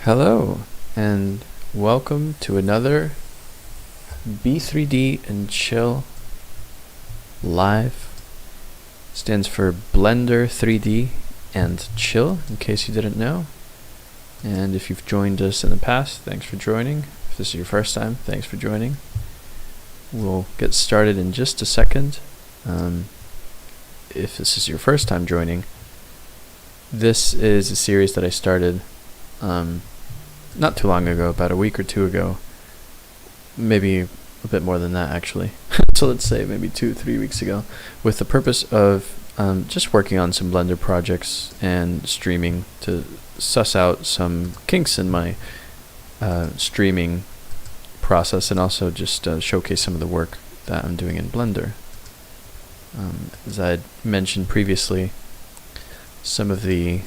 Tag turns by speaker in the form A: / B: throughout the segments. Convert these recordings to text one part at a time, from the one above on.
A: Hello, and welcome to another B3D and Chill Live. Stands for Blender 3D and Chill, in case you didn't know. And if you've joined us in the past, thanks for joining. If this is your first time, thanks for joining. We'll get started in just a second. If this is your first time joining, this is a series that I started not too long ago, about a week or two ago, maybe a bit more than that actually. So let's say maybe 2-3 weeks ago, with the purpose of just working on some Blender projects and streaming to suss out some kinks in my streaming process, and also just showcase some of the work that I'm doing in Blender. As I had mentioned previously, some of the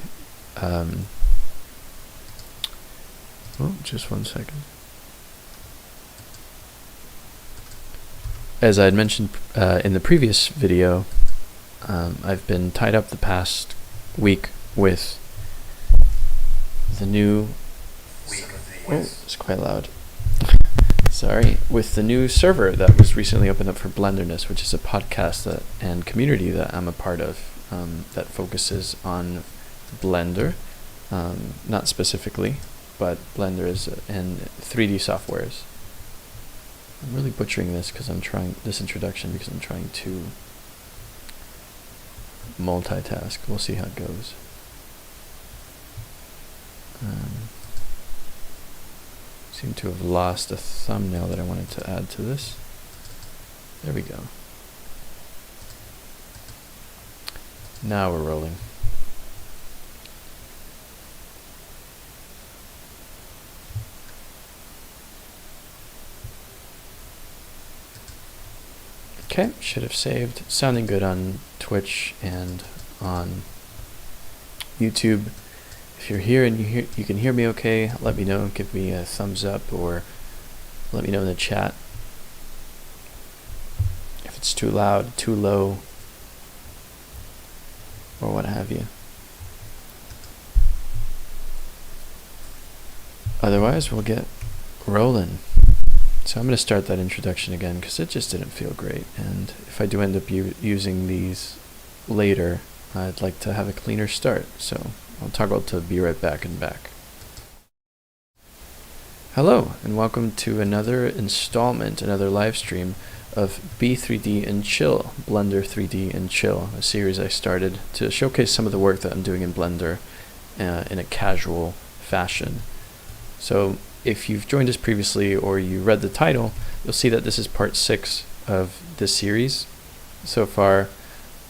A: just one second. As I had mentioned in the previous video, I've been tied up the past week with the new... it's quite loud. Sorry. With the new server that was recently opened up for Blenderness, which is a podcast and community that I'm a part of that focuses on Blender, not specifically, but Blender is and 3D softwares. I'm really butchering this because I'm trying this introduction because I'm trying to multitask. We'll see how it goes. Seem to have lost a thumbnail that I wanted to add to this. There we go. Now we're rolling. Okay, should have saved. Sounding good on Twitch and on YouTube. If you're here and you can hear me okay, let me know. Give me a thumbs up or let me know in the chat if it's too loud, too low, or what have you. Otherwise, we'll get rolling. So I'm going to start that introduction again because it just didn't feel great, and if I do end up using these later, I'd like to have a cleaner start. So I'll toggle to be right back and back. Hello, and welcome to another installment, another live stream of B3D and Chill, Blender 3D and Chill, a series I started to showcase some of the work that I'm doing in Blender in a casual fashion. So if you've joined us previously or you read the title, you'll see that this is part 6 of this series. So far,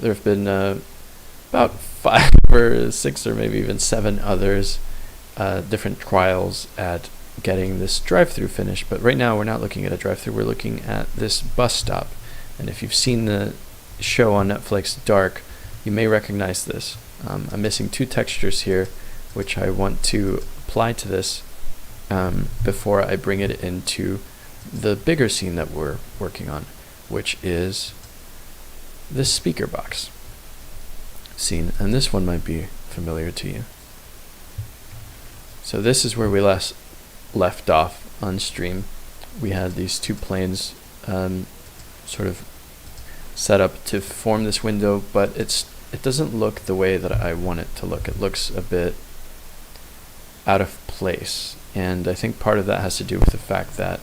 A: there have been about 5 or 6 or maybe even 7 others, different trials at getting this drive-through finished. But right now, we're not looking at a drive-through, we're looking at this bus stop. And if you've seen the show on Netflix, Dark, you may recognize this. I'm missing 2 textures here, which I want to apply to this before I bring it into the bigger scene that we're working on, which is this speaker box scene, and this one might be familiar to you. So this is where we left off on stream. We had these 2 planes sort of set up to form this window, but it doesn't look the way that I want it to look. It looks a bit out of place. And I think part of that has to do with the fact that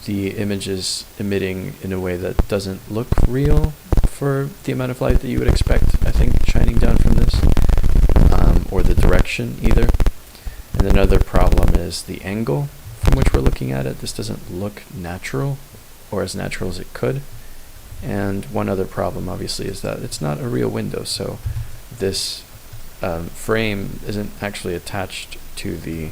A: the image is emitting in a way that doesn't look real for the amount of light that you would expect, I think, shining down from this, or the direction either. And another problem is the angle from which we're looking at it. This doesn't look natural, or as natural as it could. And one other problem, obviously, is that it's not a real window, so this frame isn't actually attached to the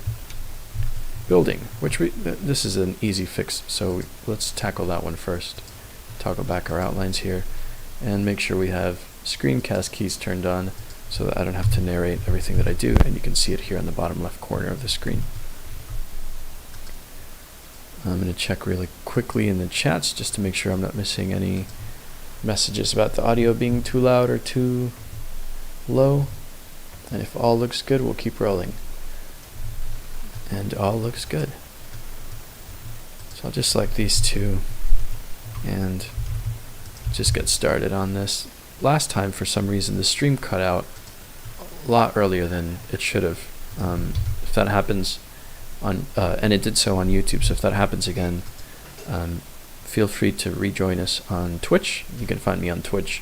A: building, which this is an easy fix, so let's tackle that one first. Toggle back our outlines here and make sure we have screencast keys turned on so that I don't have to narrate everything that I do, and you can see it here on the bottom left corner of the screen. I'm going to check really quickly in the chats just to make sure I'm not missing any messages about the audio being too loud or too low, and if all looks good, we'll keep rolling. and all looks good. So I'll just select these two and just get started on this. Last time, for some reason, the stream cut out a lot earlier than it should have. If that happens on, and it did so on YouTube, so if that happens again, feel free to rejoin us on Twitch. You can find me on Twitch,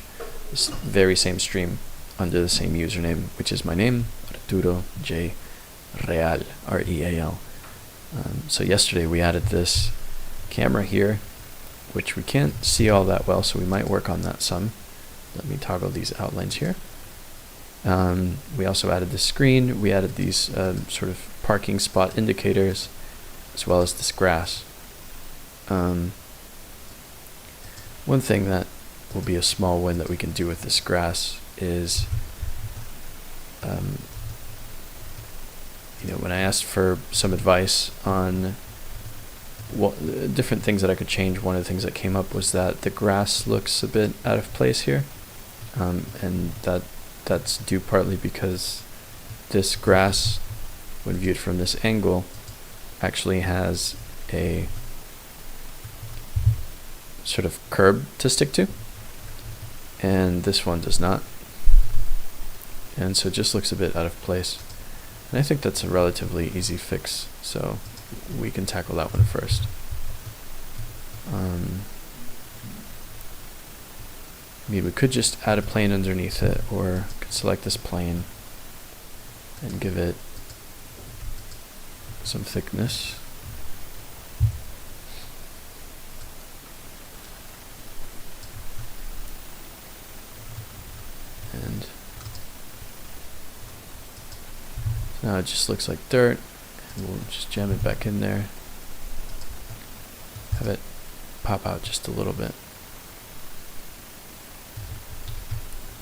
A: this very same stream, under the same username, which is my name, Arturo J. Real, R-E-A-L. So yesterday we added this camera here, which we can't see all that well, so we might work on that some. Let me toggle these outlines here. We also added the screen. We added these sort of parking spot indicators, as well as this grass. One thing that will be a small win that we can do with this grass is, when I asked for some advice on what different things that I could change, one of the things that came up was that the grass looks a bit out of place here, and that's due partly because this grass, when viewed from this angle, actually has a sort of curb to stick to, and this one does not, and so it just looks a bit out of place. And I think that's a relatively easy fix, so we can tackle that one first. I mean, we could just add a plane underneath it, or could select this plane and give it some thickness. And now it just looks like dirt, and we'll just jam it back in there, have it pop out just a little bit.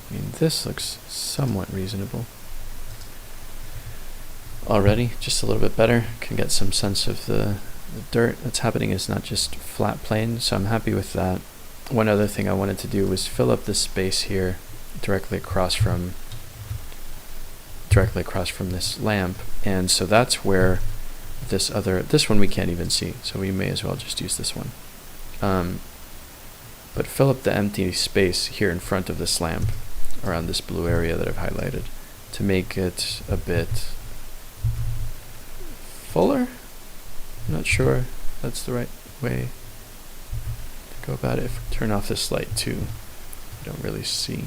A: I mean, this looks somewhat reasonable already, just a little bit better. Can get some sense of the dirt that's happening is not just flat plane, so I'm happy with that. One other thing I wanted to do was fill up this space here directly across from this lamp, and so that's where this one we can't even see, so we may as well just use this one. But fill up the empty space here in front of this lamp, around this blue area that I've highlighted, to make it a bit fuller. I'm not sure that's the right way to go about it. If we turn off this light too, you don't really see.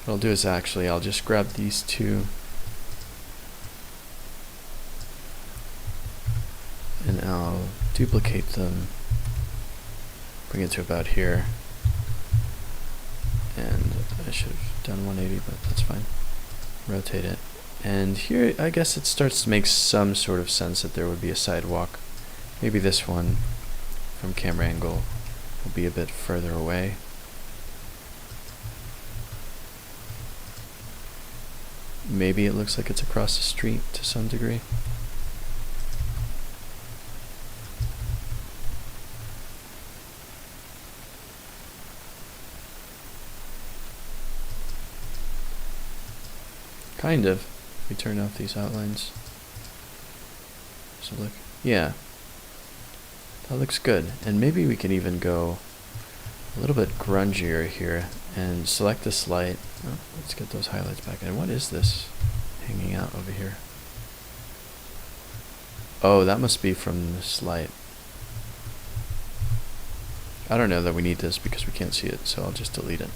A: What I'll do is I'll just grab these two and I'll duplicate them, bring it to about here, and I should have done 180, but that's fine. Rotate it, and here I guess it starts to make some sort of sense that there would be a sidewalk. Maybe this one from camera angle will be a bit further away. Maybe it looks like it's across the street to some degree. Kind of. We turn off these outlines. So look, yeah, that looks good. And maybe we can even go a little bit grungier here and select this light. Oh, let's get those highlights back. And what is this hanging out over here? Oh, that must be from this light. I don't know that we need this because we can't see it, so I'll just delete it.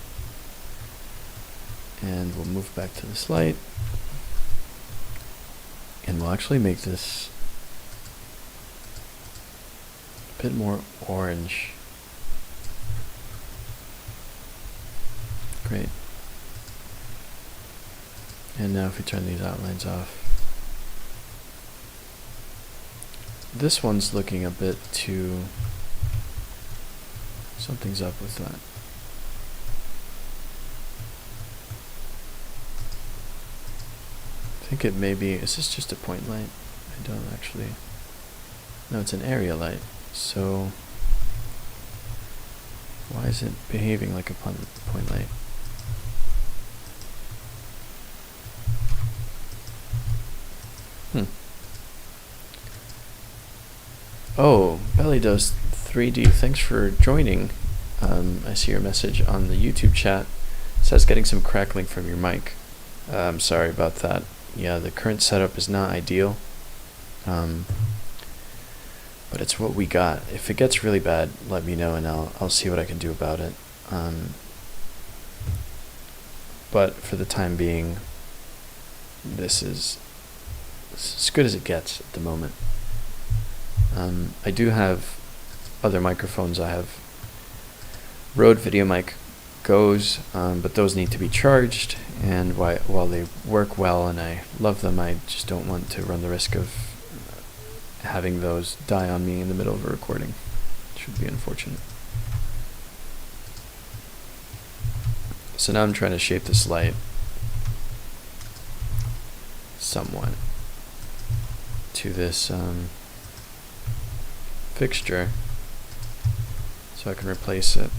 A: And we'll move back to this light. And we'll actually make this a bit more orange. Great. And now if we turn these outlines off, this one's looking a bit too, something's up with that. I think it may be, is this just a point light? I don't actually, no, it's an area light. So why is it behaving like a point light? Hmm. Oh, Belly does 3D. Thanks for joining. I see your message on the YouTube chat. It says getting some crackling from your mic. I'm sorry about that. Yeah, the current setup is not ideal. But it's what we got. If it gets really bad, let me know and I'll see what I can do about it. But for the time being, this is as good as it gets at the moment. I do have other microphones. I have Rode VideoMic Go's, but those need to be charged, and while they work well and I love them, I just don't want to run the risk of having those die on me in the middle of a recording. It should be unfortunate. So now I'm trying to shape this light somewhat to this fixture so I can replace it.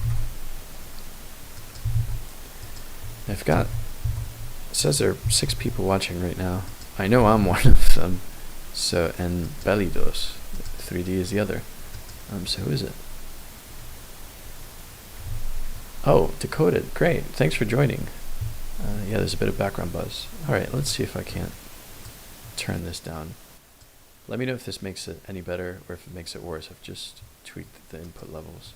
A: I've got, it says there are 6 people watching right now. I know I'm one of them. So, and Belidos, 3D is the other. So who is it? Oh, Decoded, great, thanks for joining. Yeah, there's a bit of background buzz. Alright, let's see if I can't turn this down. Let me know if this makes it any better or if it makes it worse. I've just tweaked the input levels.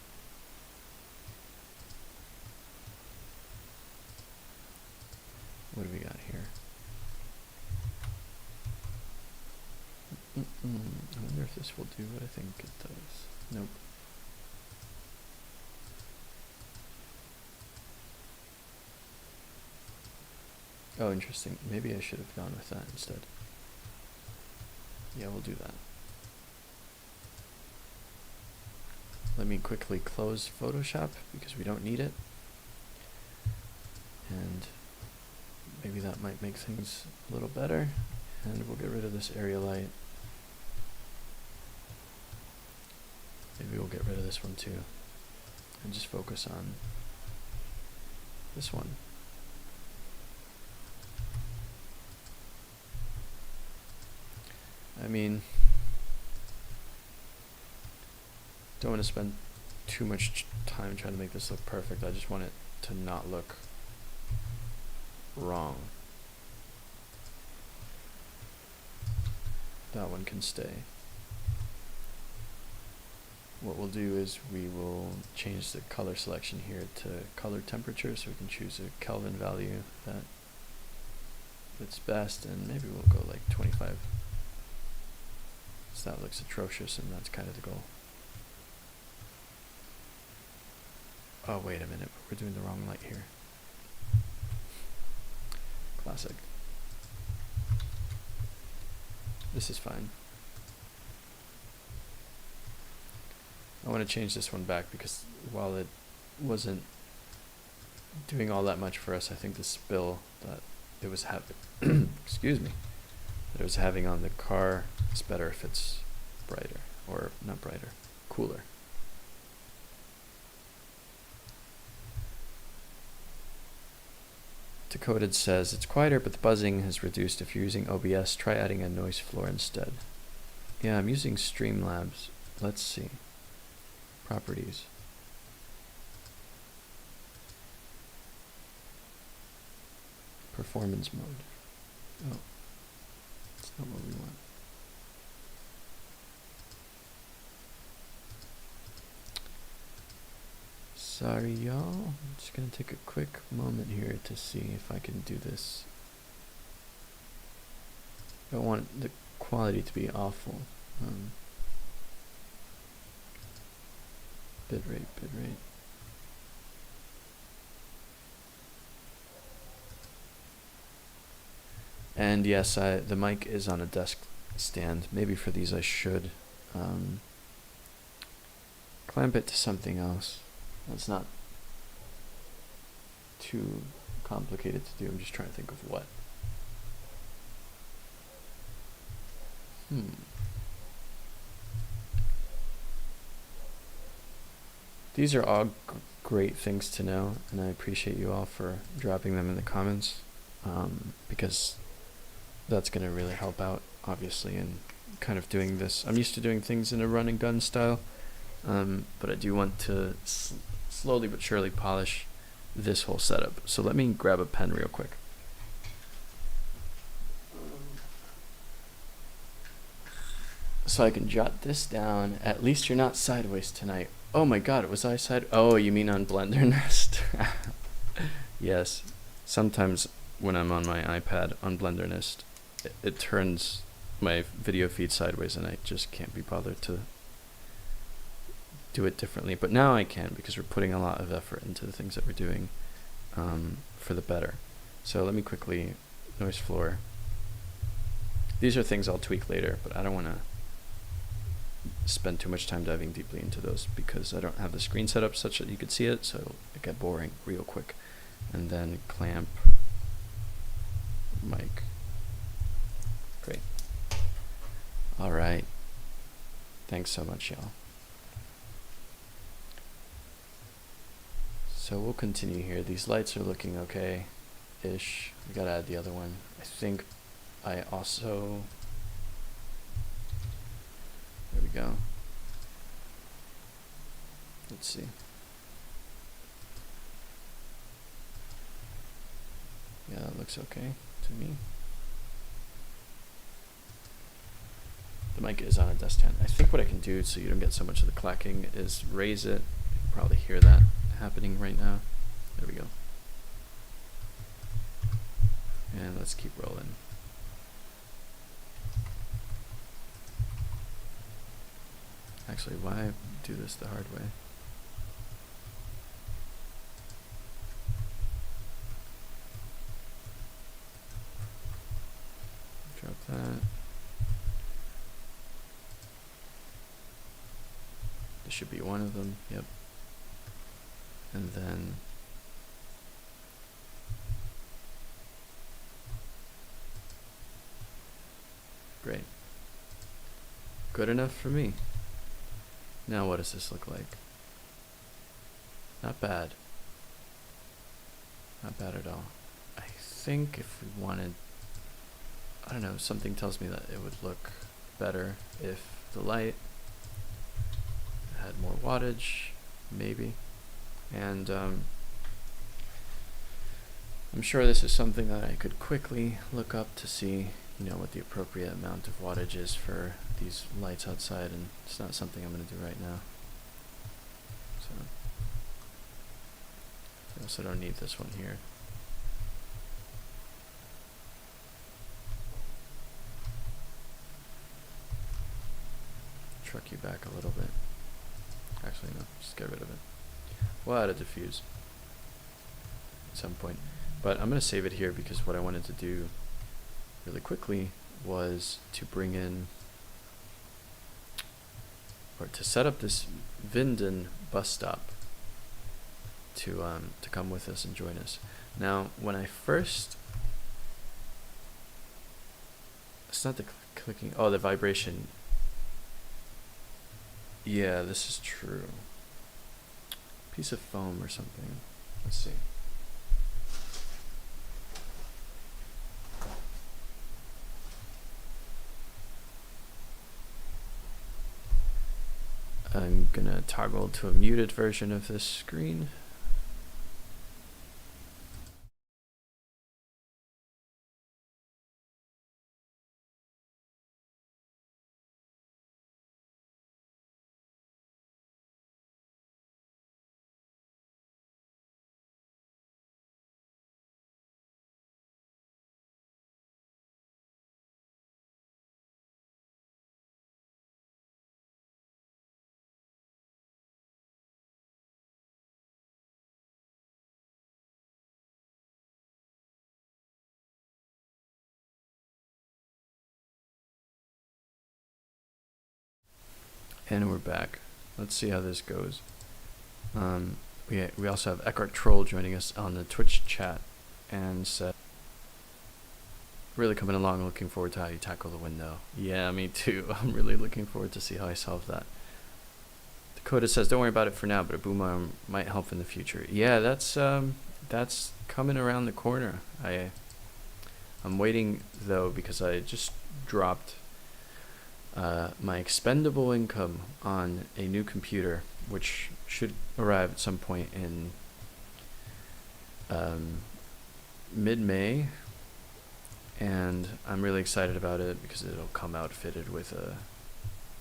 A: What do we got here? I wonder if this will do what I think it does. Nope. Oh, interesting. Maybe I should have gone with that instead. Yeah, we'll do that. Let me quickly close Photoshop because we don't need it. And maybe that might make things a little better. And we'll get rid of this area light. Maybe we'll get rid of this one too. And just focus on this one. I mean, don't want to spend too much time trying to make this look perfect. I just want it to not look wrong. That one can stay. What we'll do is we will change the color selection here to color temperature, so we can choose a Kelvin value that fits best, and maybe we'll go like 25. So that looks atrocious, and that's kind of the goal. Oh, wait a minute, we're doing the wrong light here. Classic. This is fine. I want to change this one back because while it wasn't doing all that much for us, I think the spill that it was having, excuse me, that it was having on the car is better if it's brighter, or not brighter, cooler. Decoded says it's quieter, but the buzzing has reduced. If you're using OBS, try adding a noise floor instead. Yeah, I'm using Streamlabs. Let's see. Properties. Performance mode. Oh, that's not what we want. Sorry, y'all. I'm just gonna take a quick moment here to see if I can do this. I don't want the quality to be awful. Bitrate. And yes, the mic is on a desk stand. Maybe for these I should clamp it to something else. That's not too complicated to do. I'm just trying to think of what. These are all great things to know, and I appreciate you all for dropping them in the comments, because that's going to really help out obviously, and kind of doing this. I'm used to doing things in a run and gun style, but I do want to slowly but surely polish this whole setup. So let me grab a pen real quick. So I can jot this down. At least you're not sideways tonight. Oh my god, was I side? Oh, you mean on Blender Nest? Yes. Sometimes when I'm on my iPad on Blender Nest, it turns my video feed sideways and I just can't be bothered to do it differently. But now I can, because we're putting a lot of effort into the things that we're doing for the better. So let me quickly noise floor. These are things I'll tweak later, but I don't want to spend too much time diving deeply into those because I don't have the screen set up such that you could see it, so it'll get boring real quick. And then clamp mic. Great. All right. Thanks so much, y'all. So we'll continue here. These lights are looking okay-ish. We gotta add the other one. I think I also... There we go. Let's see. Yeah, that looks okay to me. The mic is on a desk stand. I think what I can do so you don't get so much of the clacking is raise it. You can probably hear that happening right now. There we go. And let's keep rolling. Actually, why do this the hard way? Drop that. This should be one of them, yep. And then great. Good enough for me. Now what does this look like? Not bad. Not bad at all. I think if we wanted, I don't know, something tells me that it would look better if the light had more wattage, maybe. And I'm sure this is something that I could quickly look up to see, you know, what the appropriate amount of wattage is for these lights outside, and it's not something I'm going to do right now. So I also don't need this one here. Truck you back a little bit. Actually, no, just get rid of it. We'll add a diffuse at some point. But I'm going to save it here because what I wanted to do really quickly was to bring in, or to set up this Vinden bus stop to come with us and join us. Now, when I first, it's not the clicking, oh, the vibration. Yeah, this is true. Piece of foam or something. Let's see. I'm gonna toggle to a muted version of this screen. And we're back. Let's see how this goes. We also have Eckhart Troll joining us on the Twitch chat and said, really coming along, looking forward to how you tackle the window. Yeah, me too. I'm really looking forward to see how I solve that. Dakota says, don't worry about it for now, but a boom arm might help in the future. Yeah, that's coming around the corner. I'm waiting though because I just dropped my expendable income on a new computer, which should arrive at some point in mid-May, and I'm really excited about it because it'll come outfitted with a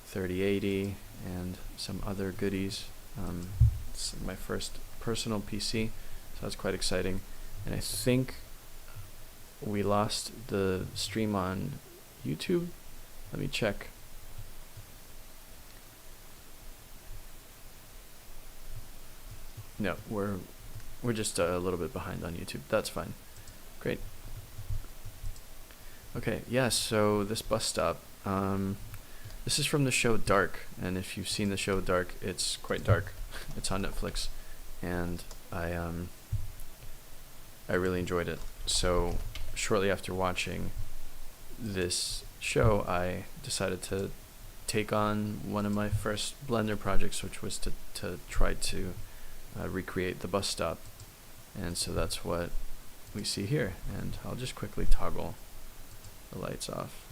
A: 3080 and some other goodies. It's my first personal PC, so that's quite exciting. And I think we lost the stream on YouTube. Let me check. No, we're just a little bit behind on YouTube. That's fine. Great. Okay, yeah, so this bus stop, this is from the show Dark, and if you've seen the show Dark, it's quite dark. It's on Netflix, and I really enjoyed it. So shortly after watching this show, I decided to take on one of my first Blender projects, which was to try to recreate the bus stop. And so that's what we see here, and I'll just quickly toggle the lights off.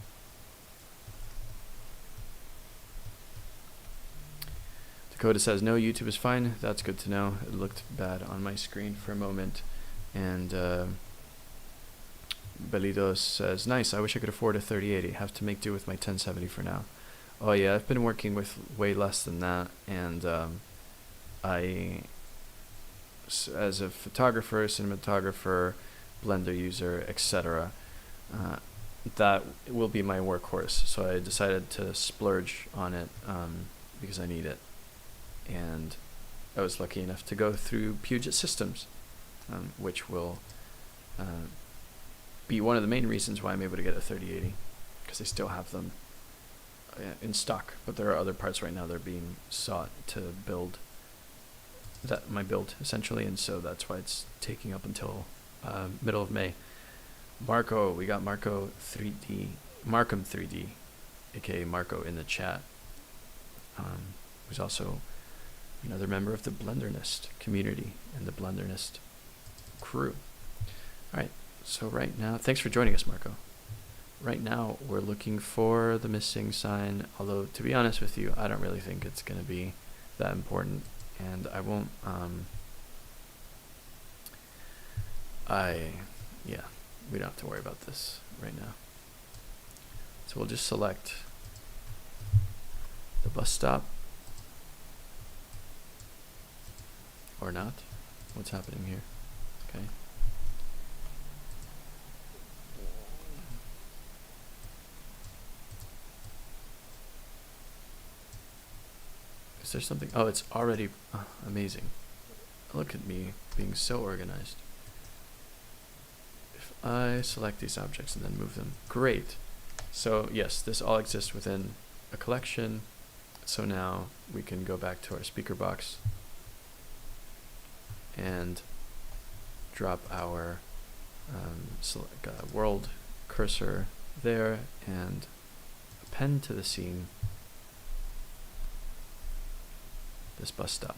A: Dakota says, no, YouTube is fine. That's good to know. It looked bad on my screen for a moment. And Belidos says, nice, I wish I could afford a 3080. Have to make do with my 1070 for now. Oh yeah, I've been working with way less than that, and as a photographer, cinematographer, Blender user, etc., that will be my workhorse. So I decided to splurge on it because I need it. And I was lucky enough to go through Puget Systems, which will be one of the main reasons why I'm able to get a 3080, because they still have them in stock. But there are other parts right now that are being sought to build my build, essentially, and so that's why it's taking up until middle of May. Marco, we got Marco 3D, Markham 3D, aka Marco, in the chat, who's also another member of the Blendernest community and the Blendernest crew. Alright, so right now, thanks for joining us, Marco. Right now, we're looking for the missing sign, although, to be honest with you, I don't really think it's going to be that important, and I won't, yeah, we don't have to worry about this right now. So we'll just select the bus stop, or not. What's happening here? Okay. Is there something? Oh, it's already amazing. Look at me being so organized. If I select these objects and then move them, great. So yes, this all exists within a collection. So now we can go back to our speaker box and drop our world cursor there and append to the scene this bus stop.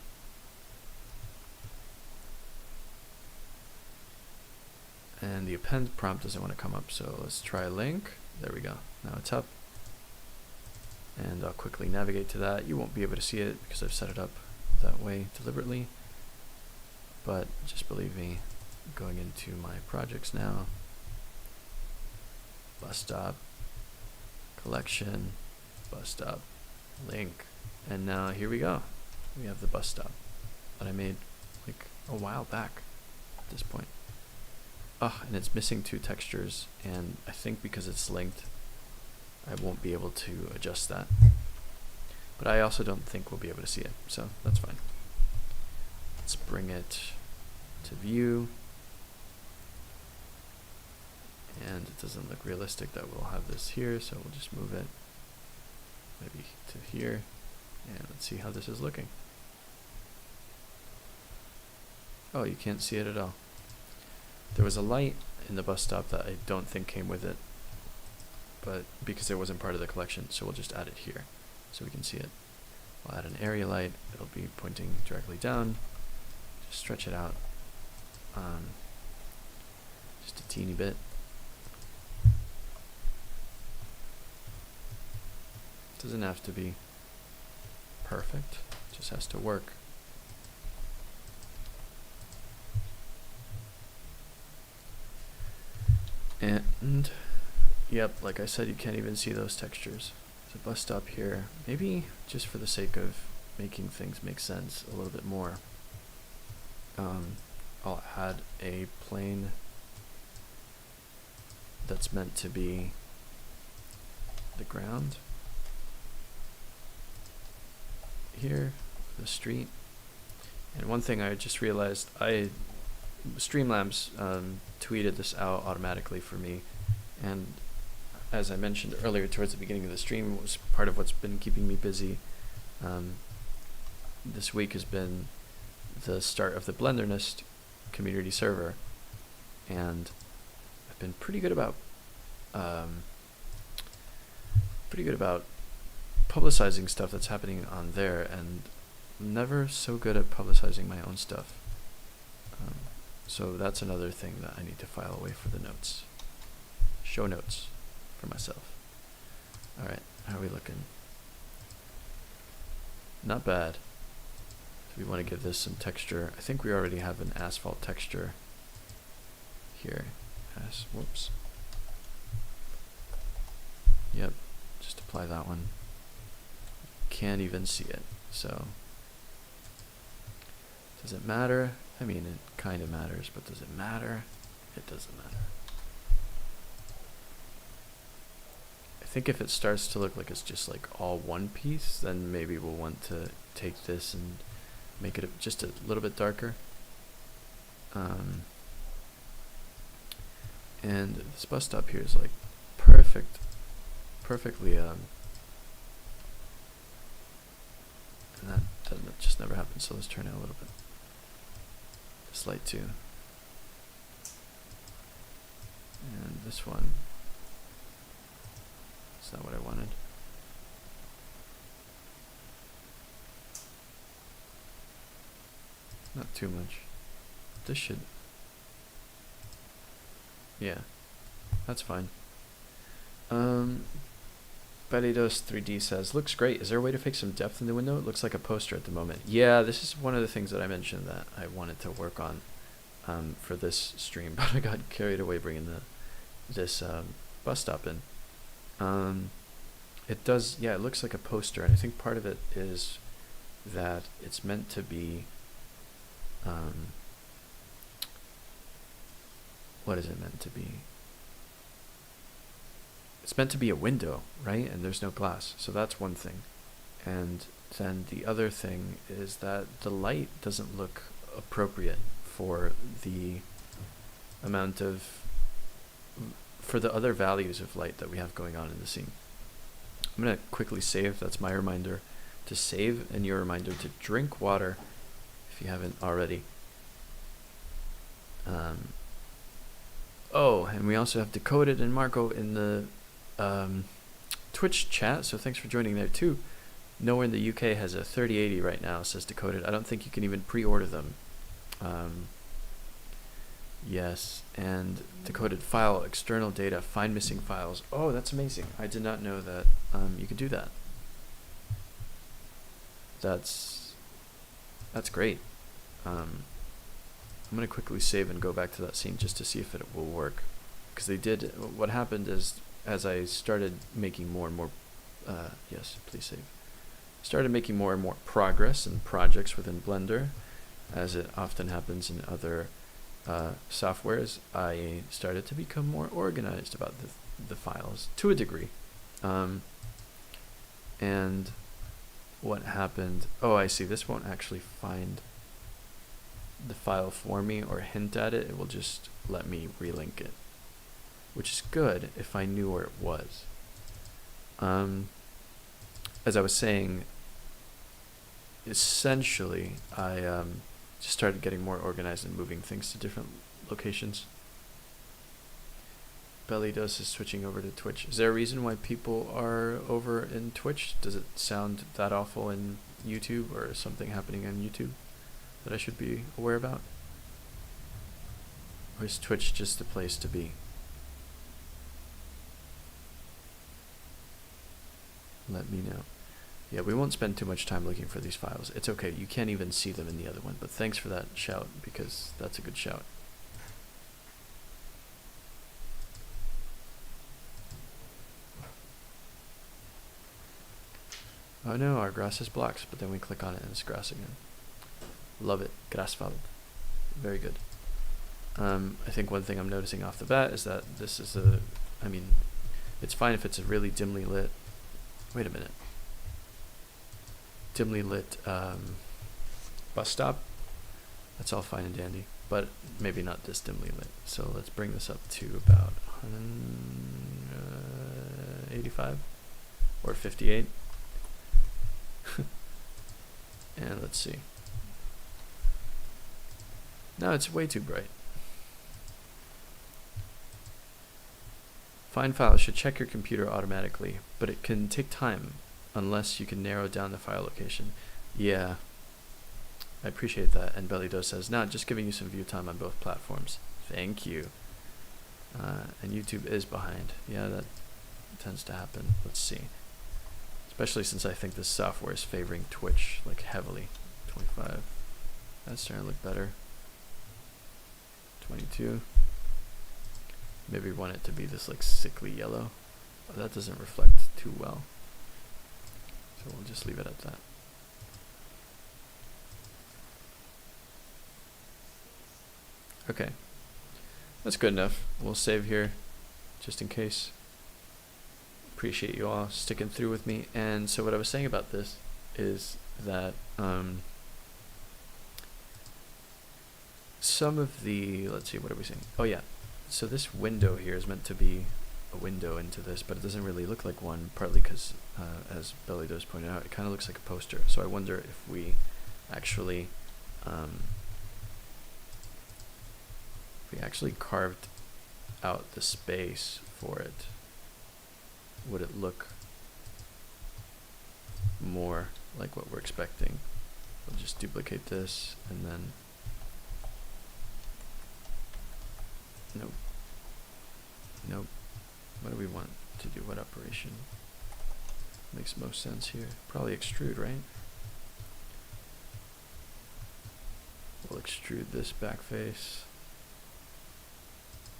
A: And the append prompt doesn't want to come up, so let's try link. There we go. Now it's up. And I'll quickly navigate to that. You won't be able to see it because I've set it up that way deliberately. But just believe me, going into my projects now. Bus stop, collection, bus stop, link. And now here we go. We have the bus stop that I made like a while back at this point. And it's missing 2 textures, and I think because it's linked, I won't be able to adjust that. But I also don't think we'll be able to see it, so that's fine. Let's bring it to view. And it doesn't look realistic that we'll have this here, so we'll just move it maybe to here. And let's see how this is looking. Oh, you can't see it at all. There was a light in the bus stop that I don't think came with it, but because it wasn't part of the collection, so we'll just add it here so we can see it. We'll add an area light. It'll be pointing directly down. Just stretch it out just a teeny bit. Doesn't have to be perfect, just has to work. And yep, like I said, you can't even see those textures. There's a bus stop here. Maybe just for the sake of making things make sense a little bit more, I'll add a plane that's meant to be the ground here, the street. And one thing I just realized, Streamlabs tweeted this out automatically for me, and as I mentioned earlier towards the beginning of the stream, it was part of what's been keeping me busy. This week has been the start of the Blendernest community server, and I've been pretty good about publicizing stuff that's happening on there, and never so good at publicizing my own stuff. So that's another thing that I need to file away for the notes. Show notes for myself. Alright, how are we looking? Not bad. So we want to give this some texture. I think we already have an asphalt texture here. Whoops. Yep, just apply that one. Can't even see it, so does it matter? I mean, it kind of matters, but does it matter? It doesn't matter. I think if it starts to look like it's just like all one piece, then maybe we'll want to take this and make it just a little bit darker. And this bus stop here is like perfectly and that just never happens, so let's turn it a little bit. This light too. And this one, it's not what I wanted. Not too much. This should, yeah, that's fine. Belidos 3D says, looks great. Is there a way to fix some depth in the window? It looks like a poster at the moment. Yeah, this is one of the things that I mentioned that I wanted to work on for this stream, but I got carried away bringing this bus stop in. It does, yeah, it looks like a poster, and I think part of it is that it's meant to be, what is it meant to be? It's meant to be a window, right? And there's no glass, so that's one thing. And then the other thing is that the light doesn't look appropriate for the amount of, for the other values of light that we have going on in the scene. I'm gonna quickly save. That's my reminder to save, and your reminder to drink water if you haven't already. Oh, and we also have Decoded and Marco in the Twitch chat, so thanks for joining there too. Nowhere in the UK has a 3080 right now, says Decoded. I don't think you can even pre-order them. Yes, and Decoded file, external data, find missing files. Oh, that's amazing. I did not know that you could do that. That's great. I'm going to quickly save and go back to that scene just to see if it will work. Because they did, what happened is, as I started making more and more, yes, please save. Started making more and more progress and projects within Blender, as it often happens in other softwares, I started to become more organized about the files to a degree. And what happened, oh, I see, this won't actually find the file for me or hint at it. It will just let me relink it, which is good if I knew where it was. As I was saying, essentially I just started getting more organized and moving things to different locations. Bellydos is switching over to Twitch. Is there a reason why people are over in Twitch? Does it sound that awful in YouTube, or something happening on YouTube that I should be aware about? Or is Twitch just the place to be? let me know. Yeah, we won't spend too much time looking for these files. It's okay, you can't even see them in the other one, but thanks for that shout, because that's a good shout. Oh no, our grass is blocked, but then we click on it and it's grass again. Love it. Graswald. Very good. I think one thing I'm noticing off the bat is that this is I mean, it's fine if it's a really dimly lit, wait a minute, dimly lit bus stop. That's all fine and dandy, but maybe not this dimly lit. So let's bring this up to about 85 or 58. And let's see. No, it's way too bright. Find files should check your computer automatically, but it can take time unless you can narrow down the file location. Yeah, I appreciate that. And BellyDoe says, nah, just giving you some view time on both platforms. Thank you. And YouTube is behind. Yeah, that tends to happen. Let's see. Especially since I think this software is favoring Twitch like heavily. 25. That's starting to look better. 22. Maybe we want it to be this like sickly yellow. Oh, that doesn't reflect too well. So we'll just leave it at that. Okay. That's good enough. We'll save here just in case. Appreciate you all sticking through with me. And so what I was saying about this is that some of the, let's see, what are we saying? Oh yeah, so this window here is meant to be a window into this, but it doesn't really look like one, partly because, as BellyDoe's pointed out, it kind of looks like a poster. So I wonder if we actually, carved out the space for it, would it look more like what we're expecting? We'll just duplicate this and then nope. What do we want to do? What operation makes most sense here? Probably extrude, right? We'll extrude this back face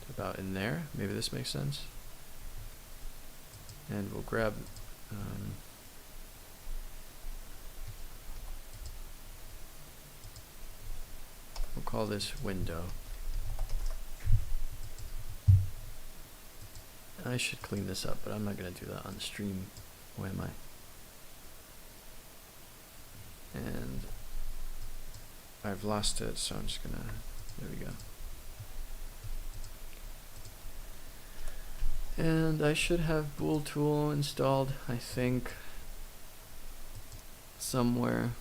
A: to about in there. Maybe this makes sense. And we'll grab we'll call this window. I should clean this up, but I'm not going to do that on stream. Where am I? And I've lost it, so I'm just going to, there we go. And I should have Bool Tool installed, I think, somewhere.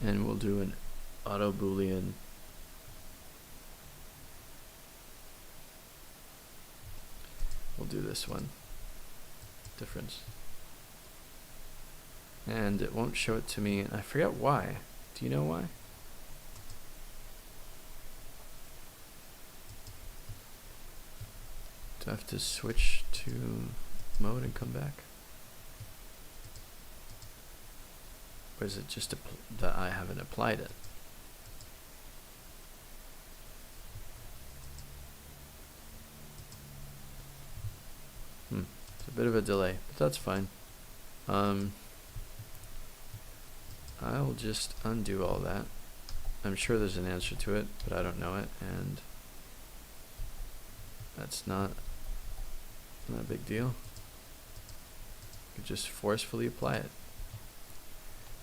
A: And we'll do an auto boolean. We'll do this one. Difference. And it won't show it to me. I forget why. Do you know why? Do I have to switch to mode and come back? Or is it just that I haven't applied it? It's a bit of a delay, but that's fine. I'll just undo all that. I'm sure there's an answer to it, but I don't know it, and that's not a big deal. You could just forcefully apply it,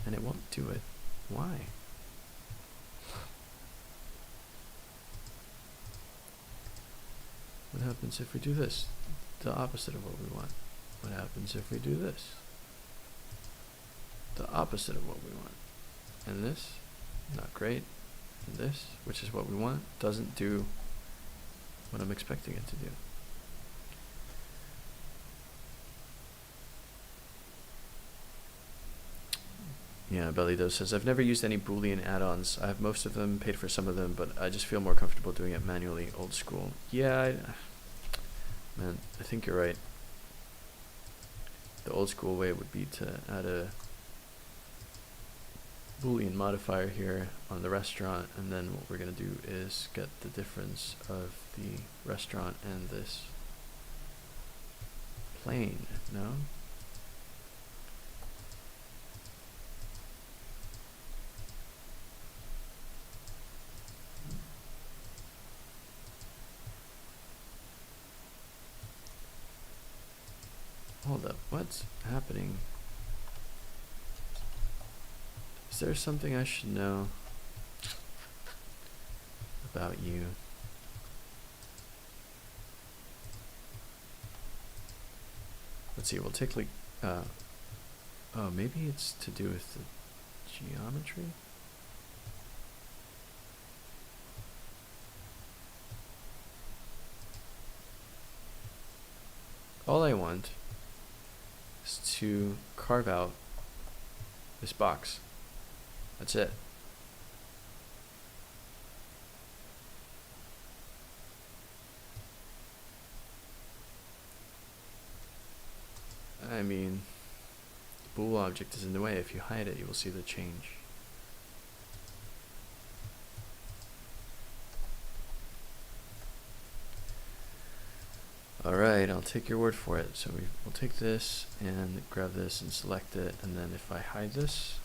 A: and it won't do it. Why? What happens if we do this? The opposite of what we want. What happens if we do this? The opposite of what we want. And this, not great. And this, which is what we want, doesn't do what I'm expecting it to do. Yeah, BellyDoe says, I've never used any Boolean add-ons. I have most of them, paid for some of them, but I just feel more comfortable doing it manually, old school. Yeah, Man, I think you're right. The old school way would be to add a Boolean modifier here on the restaurant, and then what we're going to do is get the difference of the restaurant and this plane, no? Hold up, what's happening? Is there something I should know about you? Let's see, we'll take like, oh, maybe it's to do with the geometry? All I want is to carve out this box. That's it. I mean, the bool object is in the way. If you hide it, you will see the change. Alright, I'll take your word for it. So we'll take this and grab this and select it, and then if I hide this,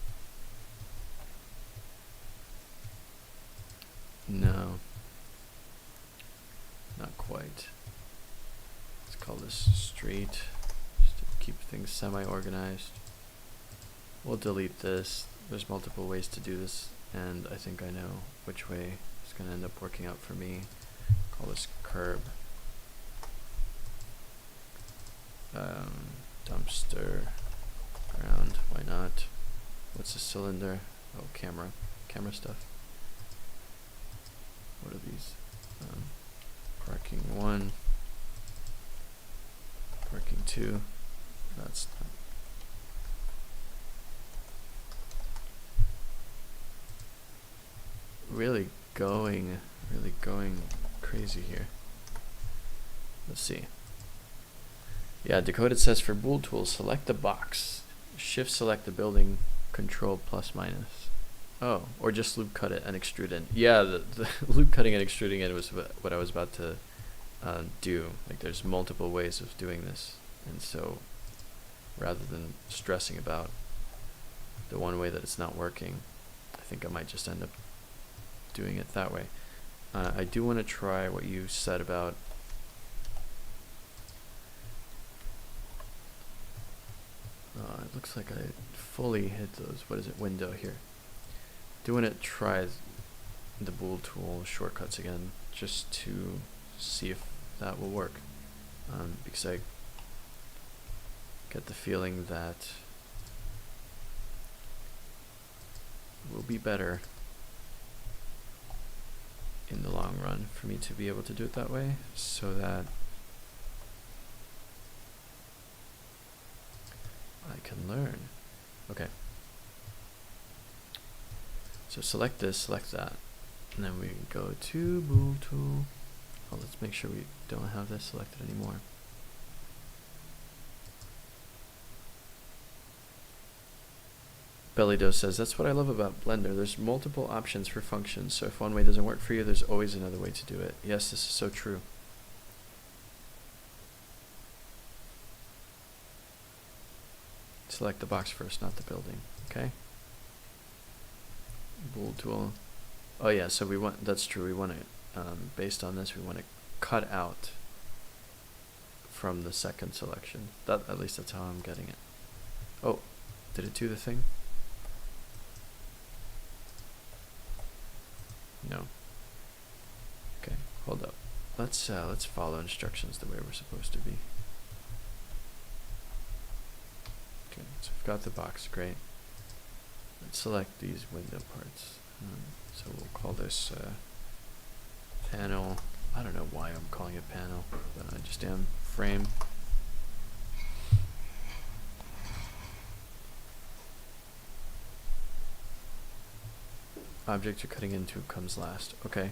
A: no, not quite. Let's call this straight, just to keep things semi-organized. We'll delete this. There's multiple ways to do this, and I think I know which way is going to end up working out for me. Call this curb. Dumpster, ground, why not? What's a cylinder? Oh, camera stuff. What are these? Parking 1, parking 2, that's not. Really going crazy here. Let's see. Yeah, decoded says for bool tools, select the box, shift select the building, control plus minus. Oh, or just loop cut it and extrude it. Yeah, the loop cutting and extruding it was what I was about to do. Like, there's multiple ways of doing this, and so rather than stressing about the one way that it's not working, I think I might just end up doing it that way. I do want to try what you said about it looks like I fully hit those, what is it, window here. Do want to try the bool tool shortcuts again, just to see if that will work, because I get the feeling that it will be better in the long run for me to be able to do it that way, so that I can learn. Okay. So select this, select that, and then we can go to bool tool. Oh, let's make sure we don't have this selected anymore. Bellydo says, that's what I love about Blender. There's multiple options for functions, so if one way doesn't work for you, there's always another way to do it. Yes, this is so true. Select the box first, not the building. Okay. Bool tool. Oh yeah, so we want, that's true, we want to, based on this, we want to cut out from the second selection. That, at least that's how I'm getting it. Oh, did it do the thing? No. Okay, hold up. Let's follow instructions the way we're supposed to be. Okay, so we've got the box, great. Let's select these window parts. So we'll call this panel. I don't know why I'm calling it panel, but I just am. Frame. Object you're cutting into comes last. Okay.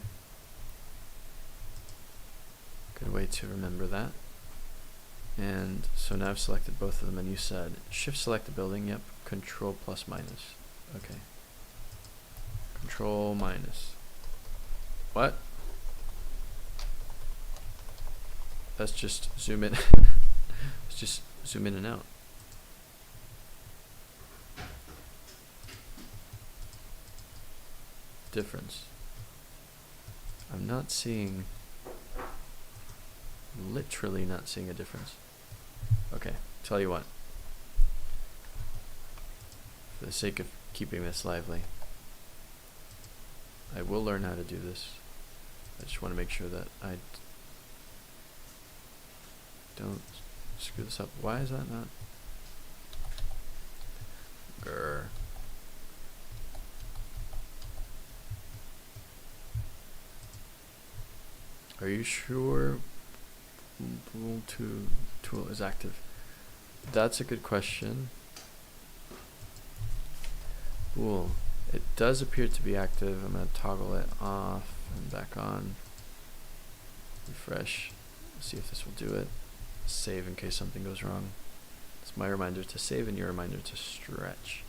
A: Good way to remember that. And so now I've selected both of them, and you said shift select the building. Yep. Control plus minus. Okay. Control minus. What? Let's just zoom in. Let's just zoom in and out. Difference. I'm not seeing, literally not seeing a difference. Okay, tell you what. For the sake of keeping this lively, I will learn how to do this. I just want to make sure that I don't screw this up. Why is that not? Grr. Are you sure bool tool is active? That's a good question. Bool. It does appear to be active. I'm going to toggle it off and back on. Refresh. See if this will do it. Save in case something goes wrong. It's my reminder to save and your reminder to stretch.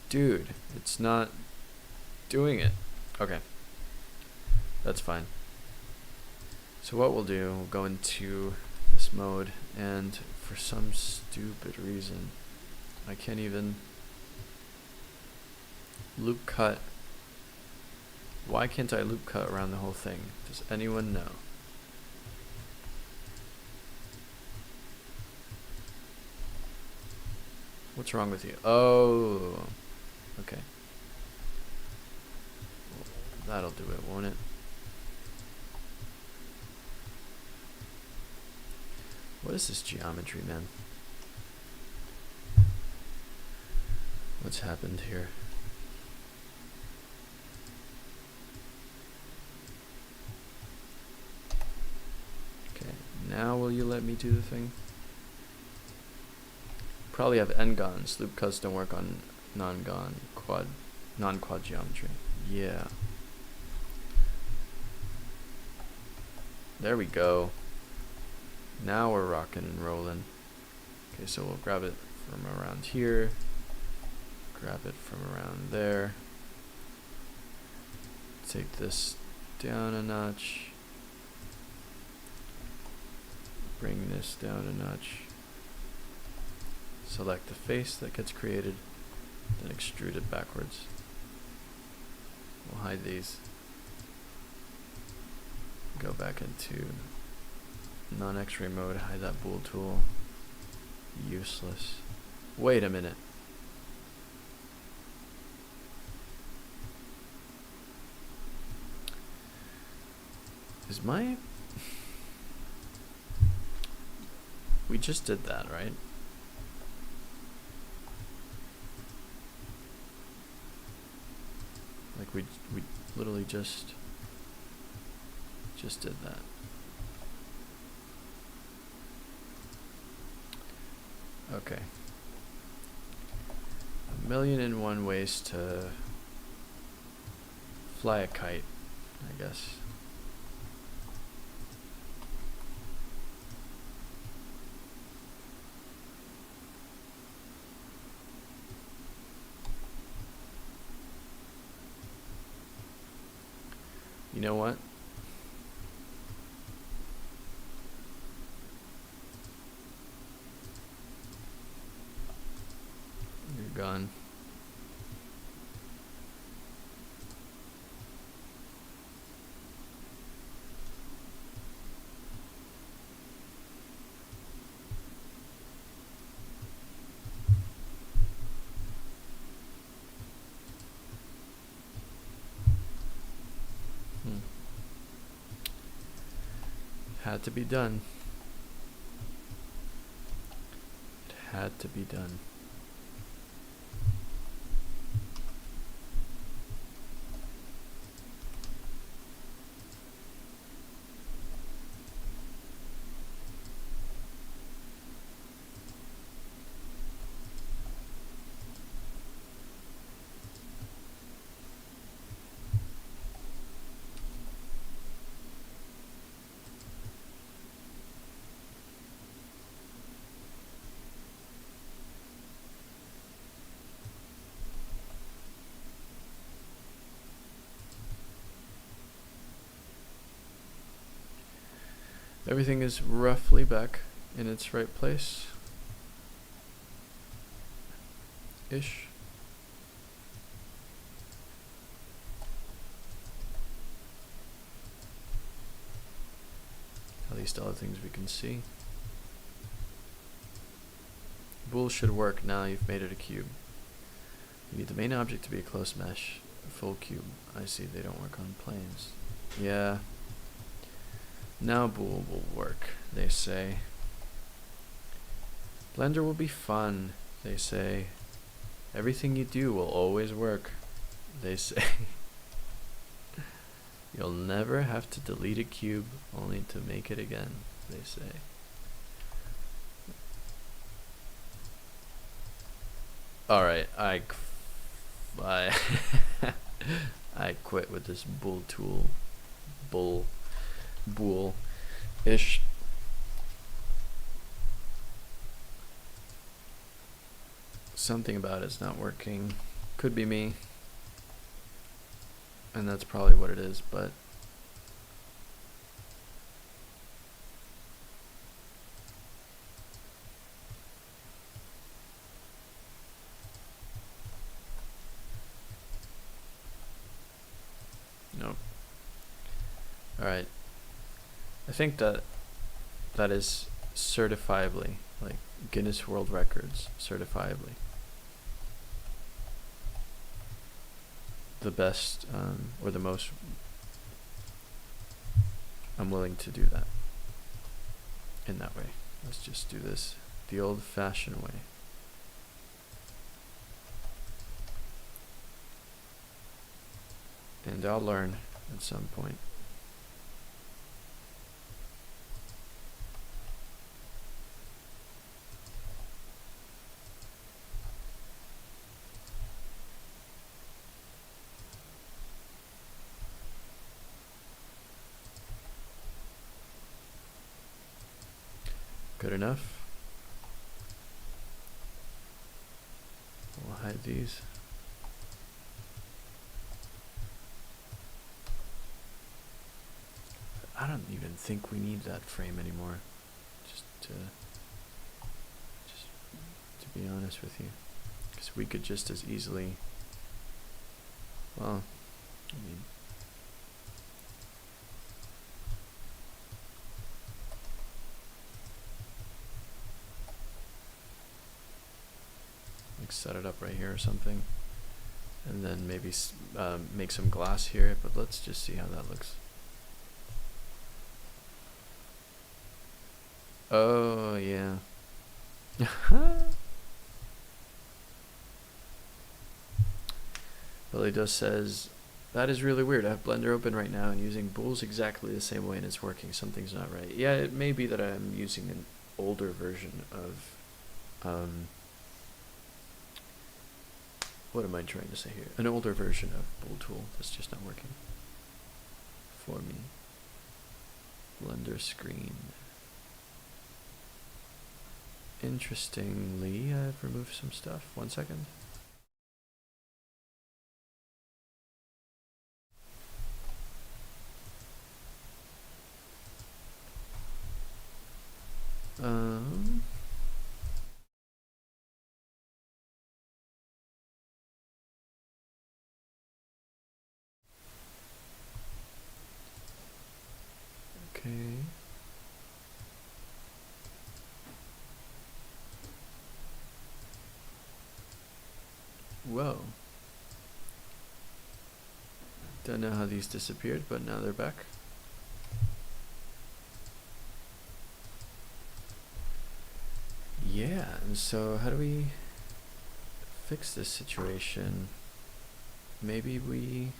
A: Dude, it's not doing it. Okay. That's fine. So what we'll do, we'll go into this mode, and for some stupid reason, I can't even loop cut. Why can't I loop cut around the whole thing? Does anyone know? What's wrong with you? Oh, okay. Well, that'll do it, won't it? What is this geometry, man? What's happened here? Okay, now will you let me do the thing? Probably have n-gons. Loop cuts don't work on non-quad geometry. Yeah. There we go. Now we're rocking and rolling. Okay, so we'll grab it from around here. Grab it from around there. Take this down a notch. Bring this down a notch. Select the face that gets created, then extrude it backwards. We'll hide these. Go back into non-X-ray mode, hide that bool tool. Useless. Wait a minute. Is my... We just did that, right? Like we literally just did that. Okay. 1,000,001 ways to fly a kite, I guess. You know what? You're gone. Had to be done. It had to be done. Everything is roughly back in its right place. Ish. At least all the things we can see. Bool should work now you've made it a cube. You need the main object to be a close mesh, a full cube. I see they don't work on planes. Yeah. Now Bool will work, they say. Blender will be fun, they say. Everything you do will always work, they say. You'll never have to delete a cube only to make it again, they say. Alright, I quit with this Bool tool. Bool-ish. Something about it's not working. Could be me. And that's probably what it is, but nope. Alright. I think that is certifiably, like Guinness World Records, certifiably the best, or the most. I'm willing to do that in that way. Let's just do this the old-fashioned way. And I'll learn at some point. Good enough. We'll hide these. I don't even think we need that frame anymore. Just to be honest with you, because we could just as easily. Well, I mean. Set it up right here or something, and then maybe make some glass here, but let's just see how that looks. Oh yeah. Billy Does says, that is really weird. I have Blender open right now and using Bool's exactly the same way and it's working. Something's not right. Yeah, it may be that I'm using an older version of what am I trying to say here? An older version of Bool tool that's just not working for me. Blender screen. Interestingly, I've removed some stuff. 1 second. Okay. Whoa. Don't know how these disappeared, but now they're back. Yeah, and so how do we fix this situation? Maybe we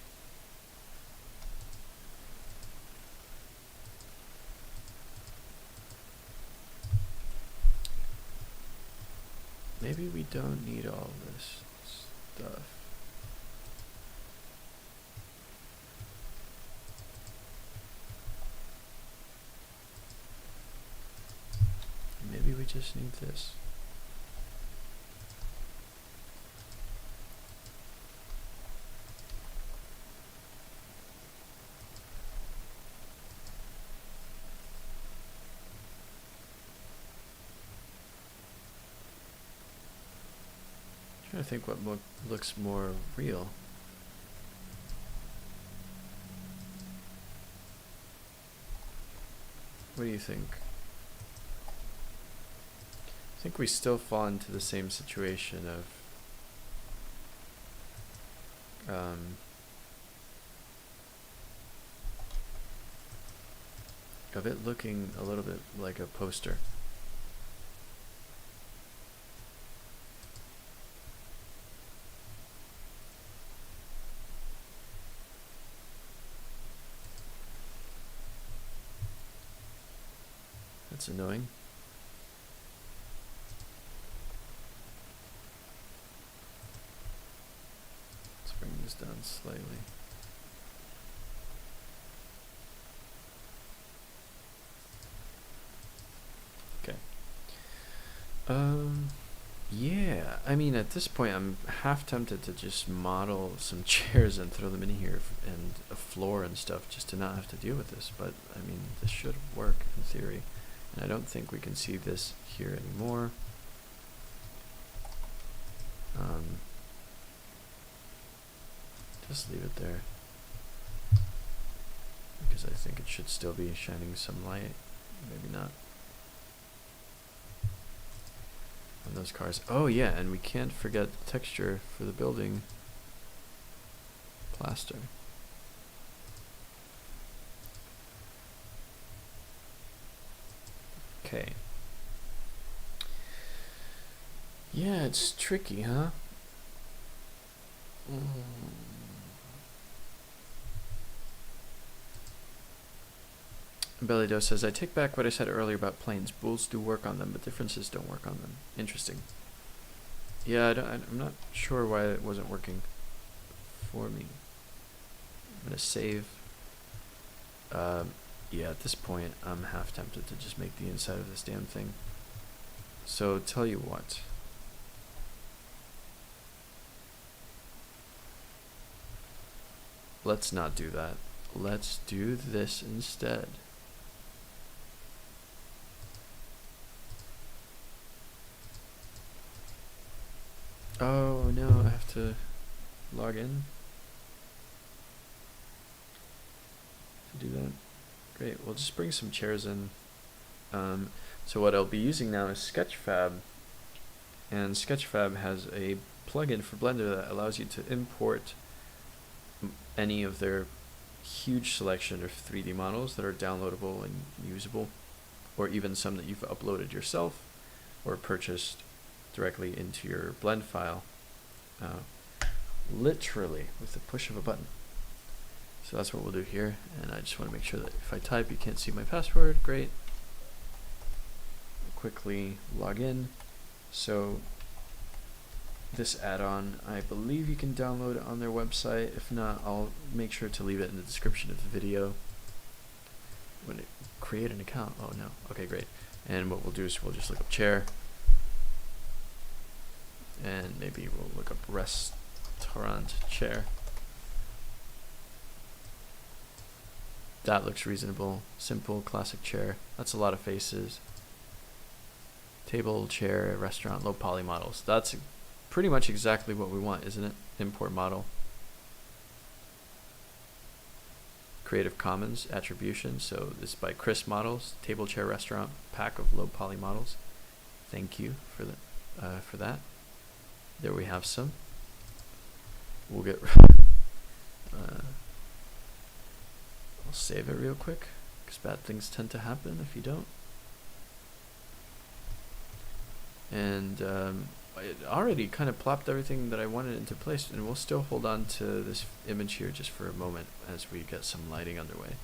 A: don't need all this stuff. Maybe we just need this. to think what looks more real. What do you think? I think we still fall into the same situation of it looking a little bit like a poster. That's annoying. Let's bring this down slightly. Okay. Yeah, I mean, at this point, I'm half tempted to just model some chairs and throw them in here and a floor and stuff just to not have to deal with this. But, I mean, this should work in theory. And I don't think we can see this here anymore. Just leave it there. Because I think it should still be shining some light. Maybe not. On those cars. Oh yeah, and we can't forget the texture for the building. Plaster. Okay. Yeah, it's tricky, huh? Belly Doe says, I take back what I said earlier about planes. Bools do work on them, but differences don't work on them. Interesting. Yeah, I'm not sure why it wasn't working for me. I'm going to save. Yeah, at this point, I'm half tempted to just make the inside of this damn thing. So, tell you what. Let's not do that. Let's do this instead. Oh no, I have to log in to do that. Great, we'll just bring some chairs in. So what I'll be using now is Sketchfab, and Sketchfab has a plugin for Blender that allows you to import any of their huge selection of 3D models that are downloadable and usable, or even some that you've uploaded yourself or purchased directly into your blend file, literally with the push of a button. So that's what we'll do here, and I just want to make sure that if I type you can't see my password. Great. Quickly log in. So this add-on, I believe you can download it on their website. If not, I'll make sure to leave it in the description of the video. When it create an account, oh no, okay, great. And what we'll do is we'll just look up chair, and maybe we'll look up restaurant chair. That looks reasonable. Simple, classic chair. That's a lot of faces. Table, chair, restaurant, low poly models. That's pretty much exactly what we want, isn't it? Import model. Creative Commons attribution. So this is by Chris Models. Table, chair, restaurant, pack of low poly models. Thank you for that. There we have some. We'll get. I'll save it real quick, because bad things tend to happen if you don't. And it already kind of plopped everything that I wanted into place, and we'll still hold on to this image here just for a moment as we get some lighting underway.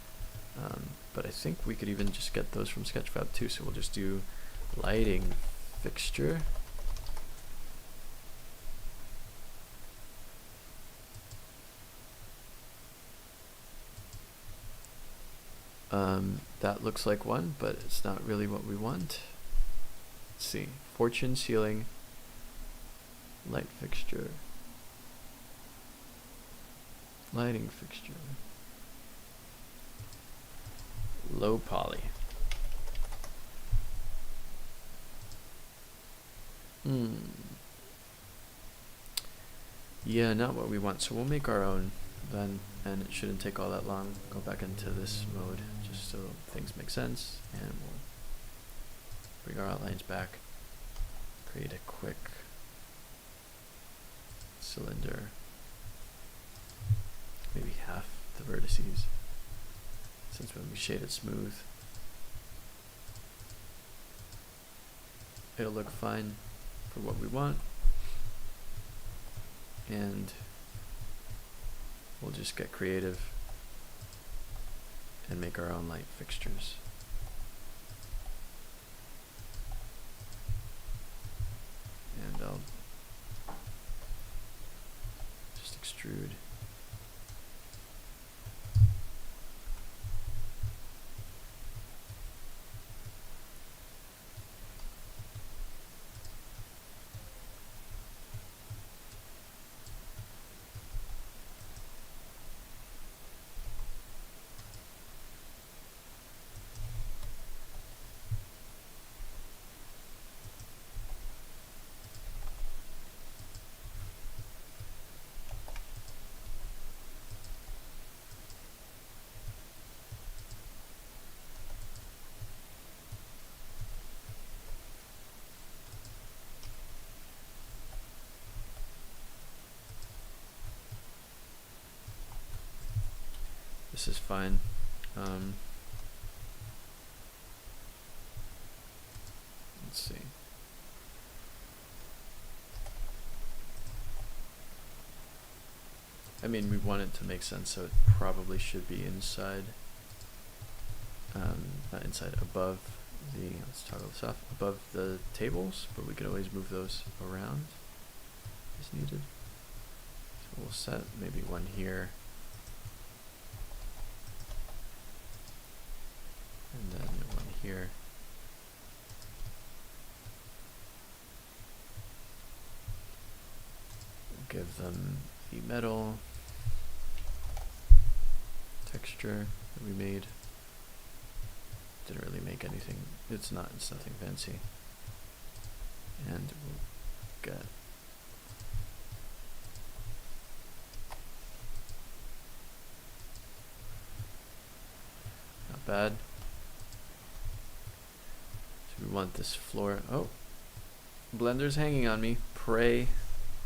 A: But I think we could even just get those from Sketchfab too, so we'll just do lighting fixture. That looks like one, but it's not really what we want. Let's see. Fortune ceiling, light fixture, lighting fixture, low poly. Yeah, not what we want. So we'll make our own then, and it shouldn't take all that long. Go back into this mode just so things make sense, and we'll bring our outlines back. Create a quick cylinder, maybe half the vertices, since when we shade it smooth, it'll look fine for what we want. And we'll just get creative and make our own light fixtures. And I'll just extrude. This is fine. Let's see. I mean, we want it to make sense, so it probably should be inside. Not inside, above the, let's toggle this off, above the tables, but we could always move those around as needed. So we'll set maybe one here. And then one here. We'll give them the metal texture that we made. Didn't really make anything. It's nothing fancy. And we'll get not bad. We want this floor. Oh, Blender's hanging on me. Pray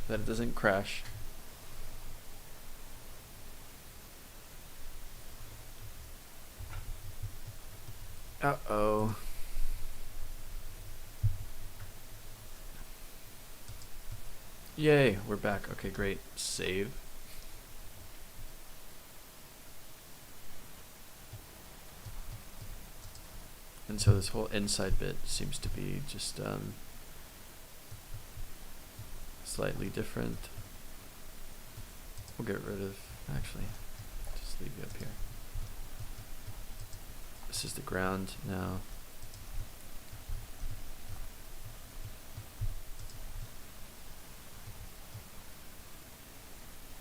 A: that it doesn't crash. Uh-oh. Yay, we're back. Okay, great. Save. And so this whole inside bit seems to be just slightly different. We'll get rid of, actually, just leave you up here. This is the ground now.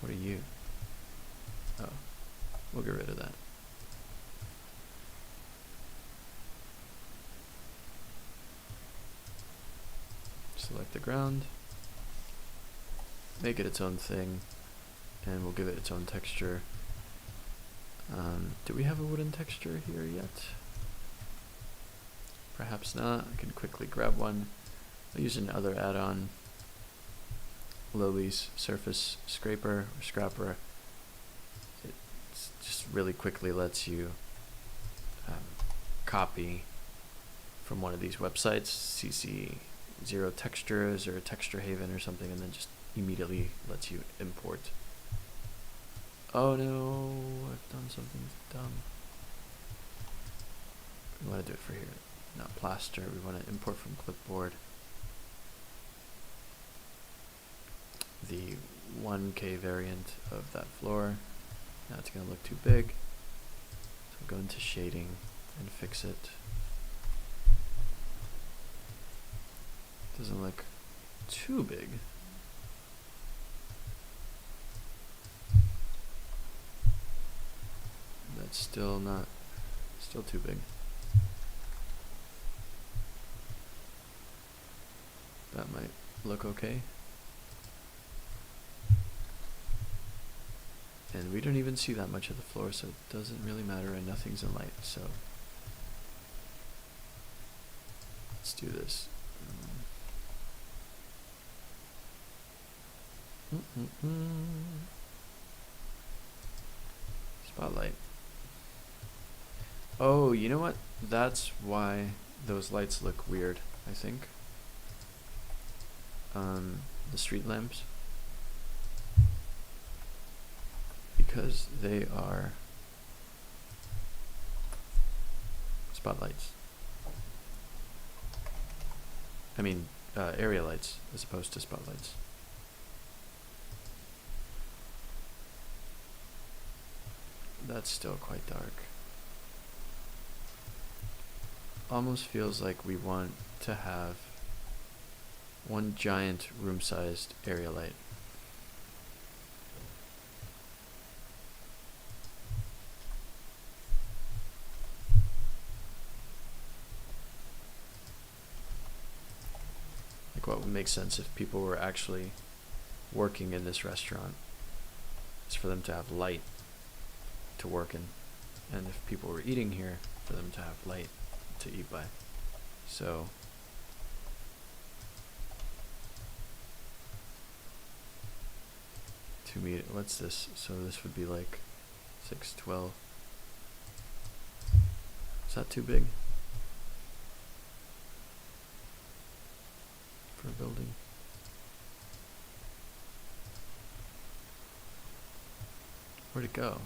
A: What are you? Oh, we'll get rid of that. Select the ground, make it its own thing, and we'll give it its own texture. Do we have a wooden texture here yet? Perhaps not. I can quickly grab one. I'll use another add-on, Lowly's Surface Scraper or Scrapper. It just really quickly lets you copy from one of these websites, CC Zero Textures or Texture Haven or something, and then just immediately lets you import. Oh no, I've done something dumb. We want to do it for here, not plaster. We want to import from clipboard the 1K variant of that floor. Now it's going to look too big, so go into shading and fix it. Doesn't look too big. That's still too big. That might look okay. And we don't even see that much of the floor, so it doesn't really matter, and nothing's in light, so let's do this. Spotlight. Oh, you know what? That's why those lights look weird, I think. The street lamps. Because they are spotlights. I mean, area lights as opposed to spotlights. That's still quite dark. Almost feels like we want to have one giant room-sized area light. Like what would make sense if people were actually working in this restaurant is for them to have light to work in, and if people were eating here, for them to have light to eat by. So to me, what's this? So this would be like 612. Is that too big for a building? Where'd it go?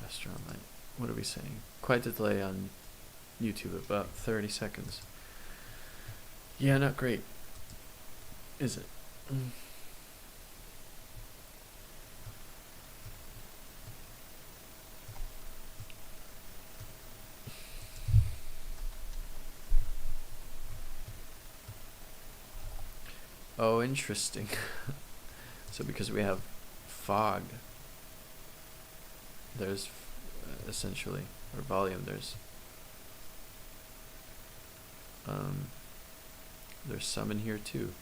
A: Restaurant light. What are we saying? Quite the delay on YouTube, about 30 seconds. Yeah, not great, is it? Oh, interesting. So because we have fog, there's essentially, or volume, there's some in here too.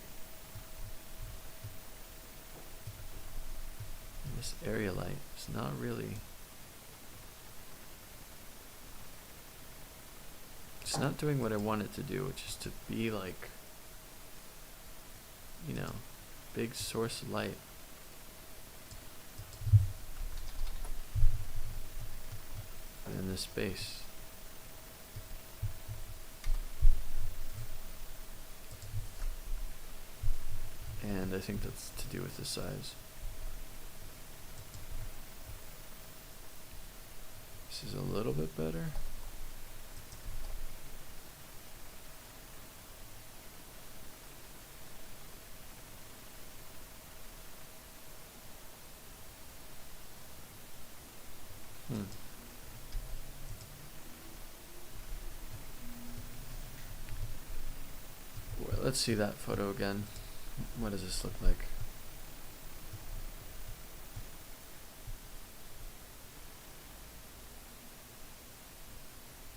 A: And this area light is not really, it's not doing what I want it to do, which is to be like, you know, big source of light. In this space. And I think that's to do with the size. This is a little bit better. Well, let's see that photo again. What does this look like?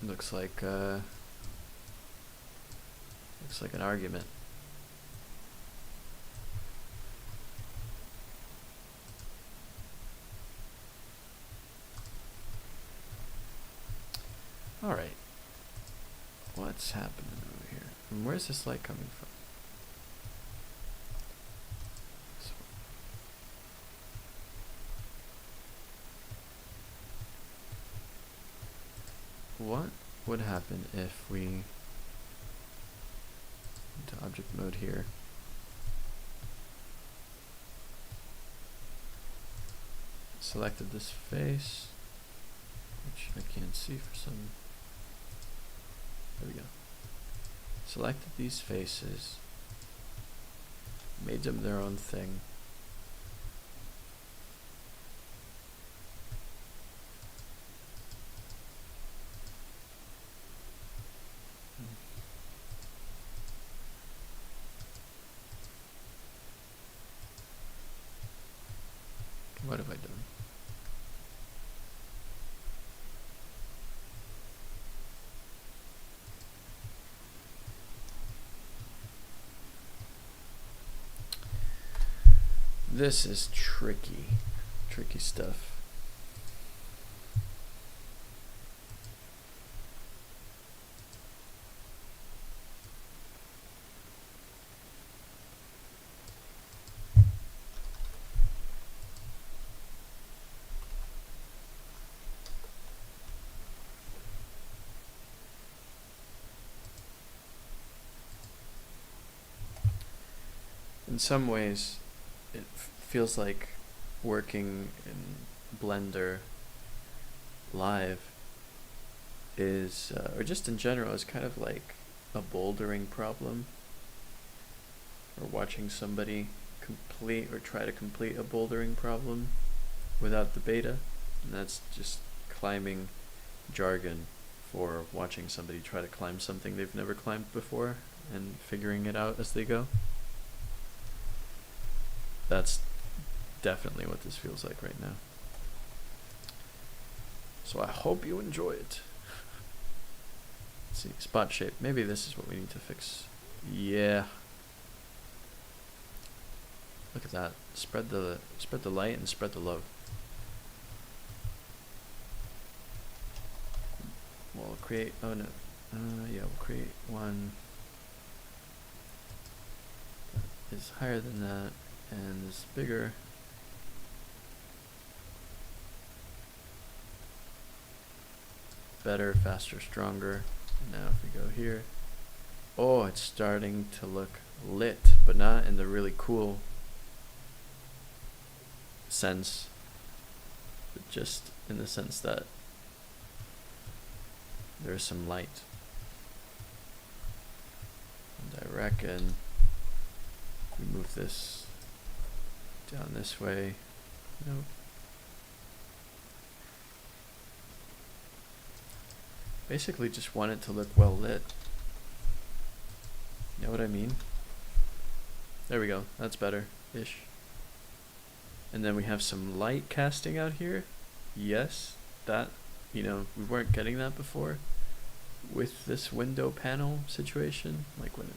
A: Looks like an argument. All right. What's happening over here? And where's this light coming from? What would happen if we into object mode here? Selected this face, which I can't see for some. There we go. Selected these faces, made them their own thing. What have I done? This is tricky stuff. In some ways, it feels like working in Blender live is, or just in general, is kind of like a bouldering problem, or watching somebody complete or try to complete a bouldering problem without the beta. And that's just climbing jargon for watching somebody try to climb something they've never climbed before and figuring it out as they go. That's definitely what this feels like right now. So I hope you enjoy it. Let's see, spot shape. Maybe this is what we need to fix. Yeah. Look at that. Spread the light and spread the love. We'll create, oh no. Yeah, we'll create one that is higher than that and is bigger. Better, faster, stronger. Now if we go here, oh, it's starting to look lit, but not in the really cool sense, but just in the sense that there's some light. And I reckon we move this down this way. Nope. Basically just want it to look well lit. You know what I mean? There we go. That's better-ish. And then we have some light casting out here. Yes, that, you know, we weren't getting that before with this window panel situation. Like when,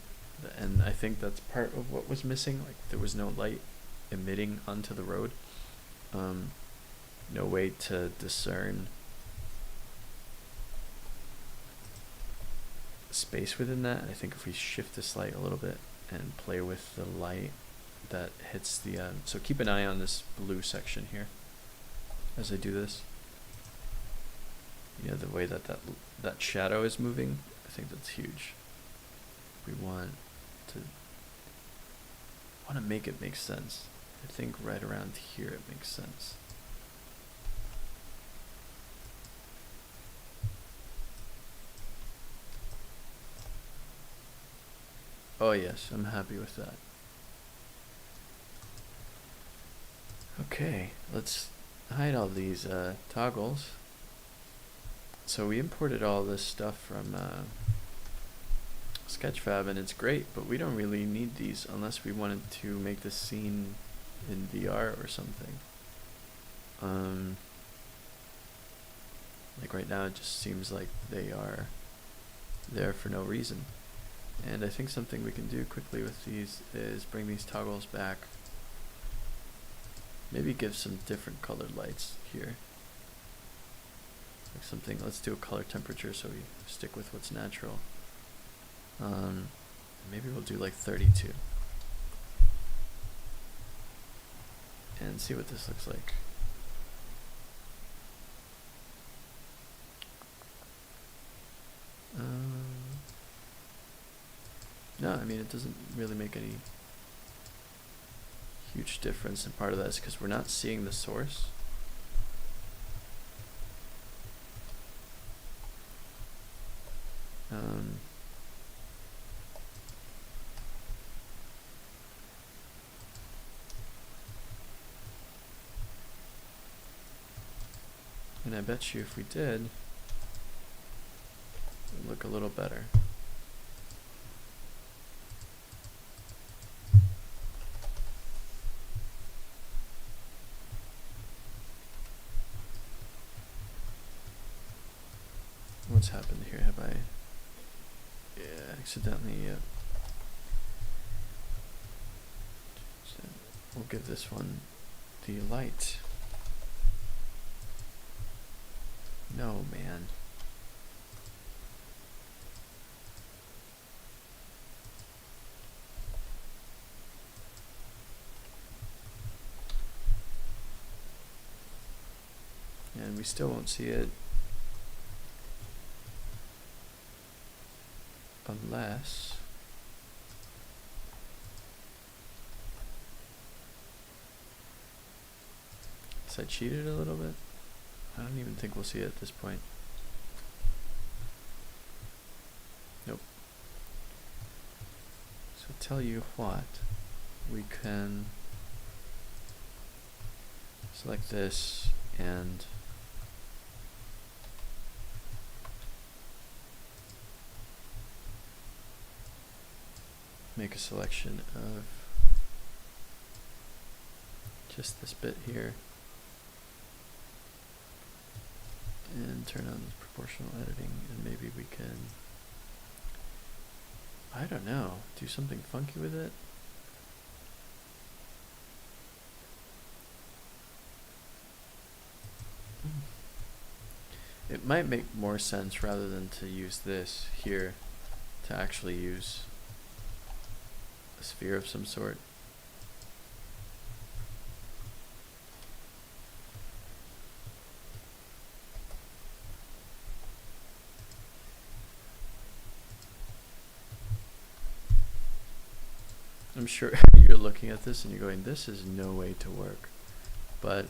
A: and I think that's part of what was missing. Like there was no light emitting onto the road. No way to discern space within that. I think if we shift this light a little bit and play with the light that hits the so keep an eye on this blue section here as I do this. You know, the way that that shadow is moving, I think that's huge. We want to make it make sense. I think right around here it makes sense. Oh yes, I'm happy with that. Okay, let's hide all these toggles. So we imported all this stuff from Sketchfab, and it's great, but we don't really need these unless we wanted to make this scene in VR or something. Like right now it just seems like they are there for no reason. And I think something we can do quickly with these is bring these toggles back. Maybe give some different colored lights here. Like something, let's do a color temperature so we stick with what's natural. Maybe we'll do like 32. And see what this looks like. No, I mean, it doesn't really make any huge difference, and part of that is because we're not seeing the source. And I bet you if we did, it would look a little better. What's happened here? Have I accidentally we'll give this one the light. No, man. And we still won't see it unless I cheated a little bit. I don't even think we'll see it at this point. Nope. So tell you what, we can select this and make a selection of just this bit here and turn on proportional editing, and maybe we can, I don't know, do something funky with it. It might make more sense, rather than to use this here, to actually use a sphere of some sort. I'm sure you're looking at this and you're going, this is no way to work, but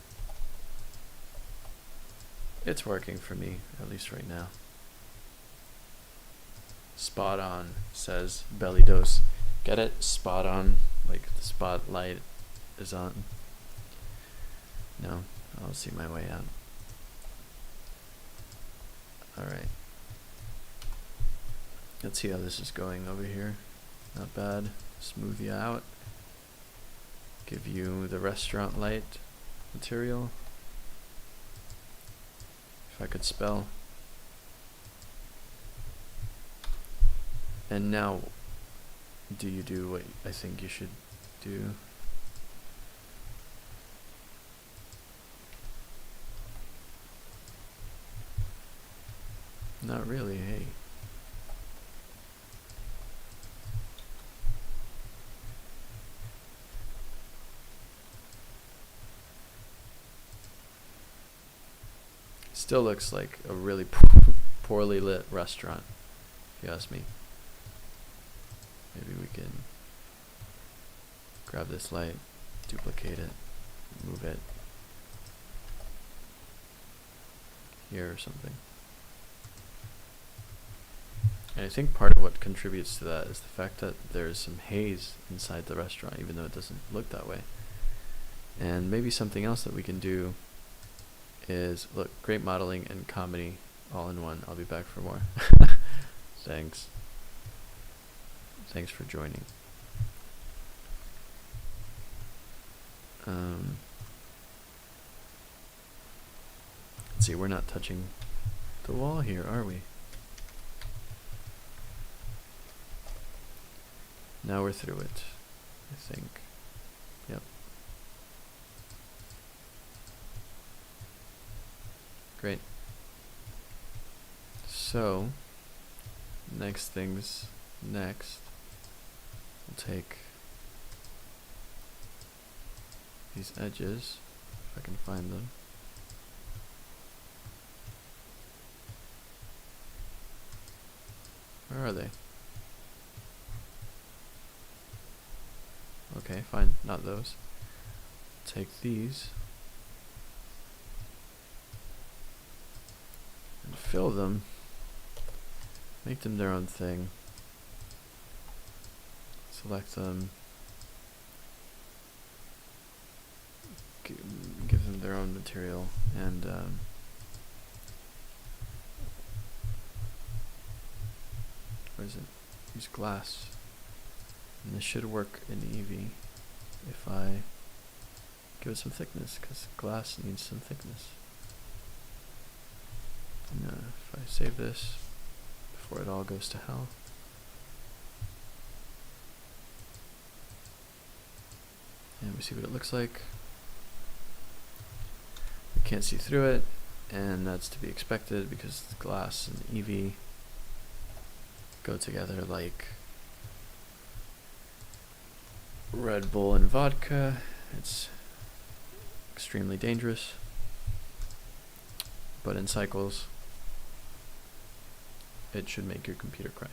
A: it's working for me, at least right now. Spot on, says Belly Dose. Get it? Spot on, like the spotlight is on. No, I'll see my way out. Alright. Let's see how this is going over here. Not bad. Smooth you out. Give you the restaurant light material. If I could spell. And now, do you do what I think you should do? Not really, hey. Still looks like a really poorly lit restaurant, if you ask me. Maybe we can grab this light, duplicate it, move it here or something. And I think part of what contributes to that is the fact that there's some haze inside the restaurant, even though it doesn't look that way. And maybe something else that we can do is, look, great modeling and comedy all in one. I'll be back for more. Thanks. Thanks for joining. Let's see, we're not touching the wall here, are we? Now we're through it, I think. Yep. Great. So, next, we'll take these edges, if I can find them. Where are they? Okay, fine, not those. Take these and fill them, make them their own thing, select them, give them their own material, and where is it? Use glass. And this should work in Eevee if I give it some thickness, because glass needs some thickness. And if I save this before it all goes to hell. And we see what it looks like. We can't see through it, and that's to be expected because the glass and the EV go together like Red Bull and vodka. It's extremely dangerous, but in cycles, it should make your computer cry.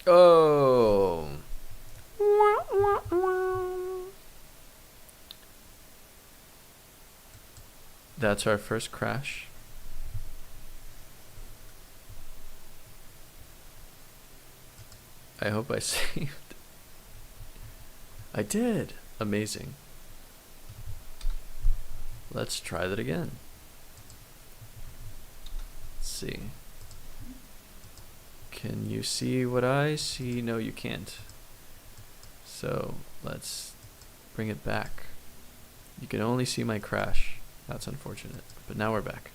A: Oh. That's our first crash. I hope I saved. I did. Amazing. Let's try that again. Let's see. Can you see what I see? No, you can't. So let's bring it back. You can only see my crash. That's unfortunate. But now we're back.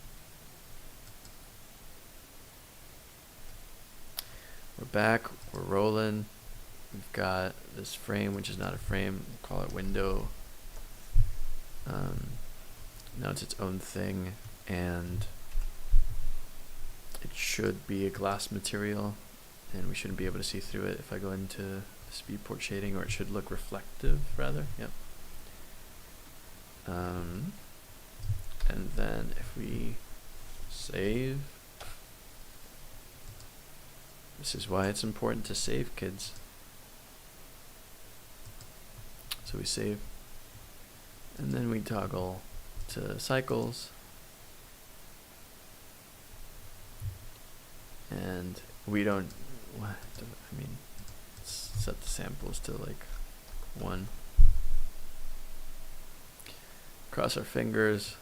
A: We're back. We're rolling. We've got this frame, which is not a frame. We'll call it window. Now it's its own thing, and it should be a glass material, and we shouldn't be able to see through it if I go into speed port shading, or it should look reflective rather. Yep. And then if we save, this is why it's important to save, kids. So we save, and then we toggle to cycles, and we don't, I mean, set the samples to like 1. Cross our fingers.